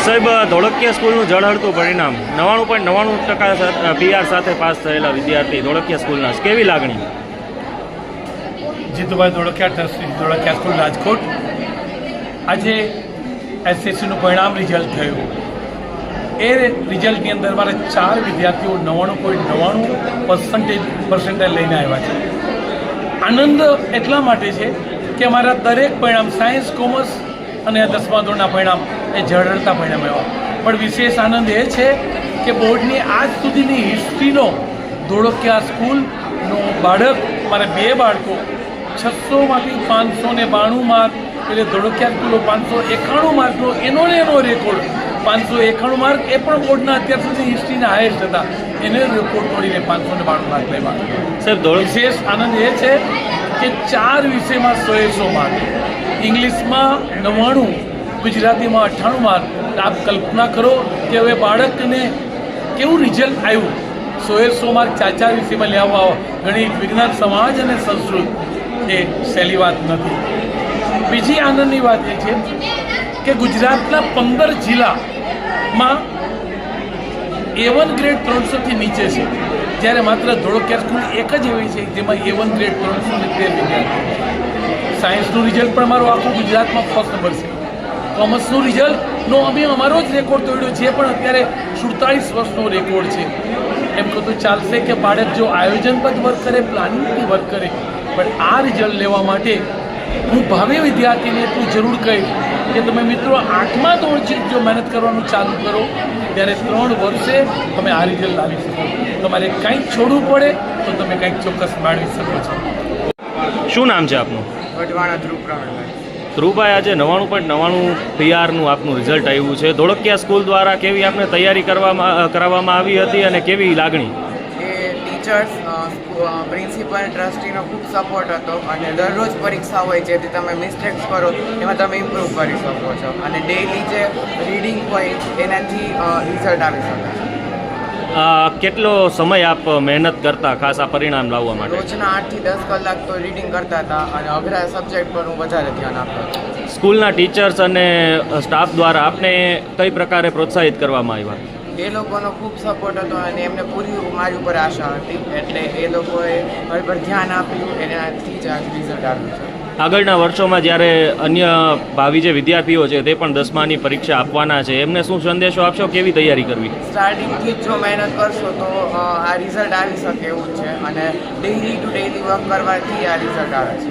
સાહેબ, ધોળકિયા સ્કૂલનું જળહળતું પરિણામ 99.99% PR સાથે પાસ થયેલા વિદ્યાર્થી ધોળકિયા સ્કૂલના, કેવી લાગણી? Jitubhai Dholakiya, trustee Dholakiya school Rajkot. આજે SSCનું પરિણામ રિઝલ્ટ થયું. એ રિઝલ્ટની અંદર મારા 4 વિદ્યાર્થીઓ 99.99% લઈને આવ્યા છે. આનંદ એટલા માટે છે કે મારા દરેક પરિણામ સાયન્સ, કોમર્સ અને 10મા ધોરણના પરિણામ એ જળહળતા પરિણામ આવ્યા. પણ વિશેષ આનંદ એ છે કે બોર્ડની આજ સુધીની હિસ્ટ્રીનો ધોળકિયા સ્કૂલનો બાળક, મારા 2 બાળકો 600માંથી 592 માર્ક, એટલે ધોળકિયા સ્કૂલો 591 માર્કનો એનો રેકોર્ડ 591 માર્ક, એ પણ બોર્ડના અત્યાર સુધી હિસ્ટ્રીના હાઈએસ્ટ હતા. એને રેકોર્ડ તોડીને 592 માર્ક લેવા. સાહેબ, વિશેષ આનંદ એ છે કે 4 વિષયમાં 100 માર્ક, ઇંગ્લિશમાં 99, ગુજરાતીમાં 98 માર્ક. આપ કલ્પના કરો કે હવે બાળકને કેવું રિઝલ્ટ આવ્યું. 100 માર્ક 4 વિષયમાં લેવા, ગણિત, વિજ્ઞાન, સમાજ અને સંસ્કૃત, એ સહેલી વાત નથી. બીજી આનંદની વાત એ છે કે ગુજરાતના 15 જિલ્લામાં A1 ગ્રેડ 300થી નીચે છે, જ્યારે માત્ર ધોળકિયા સ્કૂલ એક જ એવી છે જેમાં A1 ગ્રેડ 313 વિદ્યાર્થી. સાયન્સનું રિઝલ્ટ પણ અમારું આખું ગુજરાતમાં ફર્સ્ટ નંબર છે. કોમર્સનું રિઝલ્ટનો અમે અમારો જ રેકોર્ડ તોડ્યો છે, પણ અત્યારે 47 વર્ષનો રેકોર્ડ છે. એમ કહું તો ચાલશે કે બાળક જો આયોજનબદ્ધ વર્ક કરે, પ્લાનિંગથી વર્ક કરે, પણ આ રિઝલ્ટ લેવા માટે હું ભાવિ વિદ્યાર્થીને એટલું જરૂર કહીશ કે તમે મિત્રો 8મા ધોરણથી જો મહેનત કરવાનું ચાલુ કરો, ત્યારે 3 વર્ષે તમે આ રિઝલ્ટ લાવી શકો. તમારે કંઈક છોડવું પડે તો તમે કંઈક ચોક્કસ મેળવી શકો છો. શું નામ છે આપનું? વઢવાણા ધ્રુવ પ્રવીણભાઈ. ધ્રુવભાઈ, આજે 99.99 PRનું આપનું રિઝલ્ટ આવ્યું છે. ધોળકિયા સ્કૂલ દ્વારા કેવી આપને તૈયારી કરાવવામાં આવી હતી અને કેવી લાગણી? એ ટીચર્સ, પ્રિન્સિપલ, ટ્રસ્ટીનો ખૂબ સપોર્ટ હતો અને દરરોજ પરીક્ષા હોય જેથી તમે મિસ્ટેક્સ કરો એમાં તમે ઇમ્પ્રૂવ કરી શકો છો, અને ડેઇલી જે રીડિંગ હોય એનાથી રિઝલ્ટ આવી શકે છે. કેટલો સમય આપ મહેનત કરતા ખાસ આ પરિણામ લાવવા માટે? રોજના 8 થી 10 કલાક તો રીડિંગ કરતા હતા, અને અઘરા સબ્જેક્ટ પર હું વધારે ધ્યાન આપતો હતો. સ્કૂલના ટીચર્સ અને સ્ટાફ દ્વારા આપને કઈ પ્રકારે પ્રોત્સાહિત કરવામાં આવ્યા? એ લોકોનો ખૂબ સપોર્ટ હતો અને એમને પૂરી મારી ઉપર આશા હતી, એટલે એ લોકોએ મારી પર ધ્યાન આપ્યું, એનાથી જ આ રિઝલ્ટ આવ્યું છે. આગળના વર્ષોમાં જ્યારે અન્ય ભાવિ જે વિદ્યાર્થીઓ છે તે પણ 10માની પરીક્ષા આપવાના છે, એમને શું સંદેશો આપશો? કેવી તૈયારી કરવી? સ્ટાર્ટિંગથી જો મહેનત કરશો તો આ રિઝલ્ટ આવી શકે એવું છે, અને ડેઇલી ટુ ડેઇલી વર્ક કરવાથી આ રિઝલ્ટ આવે છે.